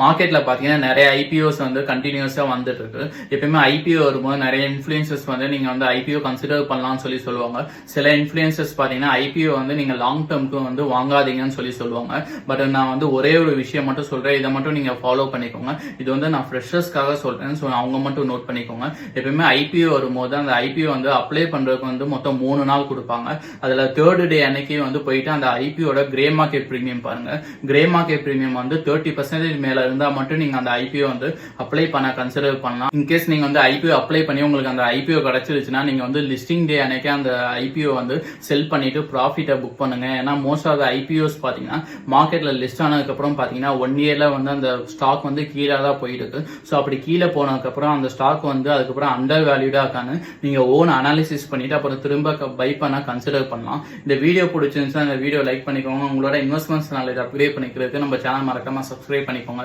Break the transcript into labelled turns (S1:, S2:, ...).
S1: மார்க்கெட்ல பாத்தீங்கன்னா நிறைய ஐபிஓஸ் வந்து கண்டினியூஸா வந்துட்டு இருக்கு. எப்பயுமே ஐபிஓ வரும்போது நிறைய இன்ஃபுளுசர்ஸ் வந்து நீங்க வந்து ஐபிஓ கன்சிடர் பண்ணலாம்னு சொல்லுவாங்க. சில இன்ஃபுளுசர்ஸ் பாத்தீங்கன்னா ஐபிஓ வந்து நீங்க லாங் டேர்ம்க்கு வந்து வாங்காதீங்கன்னு சொல்லுவாங்க. பட் நான் வந்து ஒரே ஒரு விஷயம் மட்டும் சொல்றேன், இதை மட்டும் நீங்க ஃபாலோ பண்ணிக்கோங்க. இது வந்து நான் ஃப்ரெஷர்ஸ்க்காக சொல்றேன், ஸோ அவங்க மட்டும் நோட் பண்ணிக்கோங்க. எப்பயுமே ஐபிஓ வரும்போது அந்த ஐபிஓ வந்து அப்ளை பண்றதுக்கு வந்து மொத்தம் 3 நாள் கொடுப்பாங்க. அதுல 3rd டே அன்னைக்கு வந்து போயிட்டு அந்த ஐபிஓட கிரே மார்க்கெட் பிரீமியம் பாருங்க. கிரே மார்க்கெட் பிரீமியம் வந்து 30% மேல இருந்தா மட்டும் நீங்க அந்த ஐபிஓ வந்து அப்ளை பண்ண கன்சிடர் பண்ணலாம். இன்கேஸ் நீங்க வந்து ஐபிஓ அப்ளை பண்ணி உங்களுக்கு அந்த ஐபிஓ கிடைச்சிருச்சுன்னா நீங்க வந்து லிஸ்டிங் டே அன்னைக்கு அந்த ஐபிஓ வந்து செல் பண்ணிட்டு ப்ராஃபிட்டை புக் பண்ணுங்க. ஏன்னா மோஸ்ட் ஆஃப் த ஐபிஓஸ் பாத்தீங்கன்னா மார்க்கெட்ல லிஸ்ட் ஆனதுக்கு அப்புறம் பாத்தீங்கன்னா 1 இயர்ல வந்து அந்த ஸ்டாக் வந்து கீழே தான் போயிட்டு இருக்கு. ஸோ அப்படி கீழே போனதுக்கு அப்புறம் அந்த ஸ்டாக் வந்து அதுக்கப்புறம் அண்டர் வேல்யூடா இருக்கான்னு நீங்க ஓன் அனாலிசிஸ் பண்ணிட்டு அப்புறம் திரும்ப பை பண்ண கன்சிடர் பண்ணலாம். இந்த வீடியோ பிடிச்சிருந்துச்சுன்னா இந்த வீடியோ லைக் பண்ணிக்கோங்க. உங்களோட இன்வெஸ்ட்மெண்ட்ஸ் நாலேஜ் அப்கிரேட் பண்ணிக்கிறதுக்கு நம்ம சேனல் மறக்காம சப்ஸ்கிரைப் பண்ணிக்கோங்க.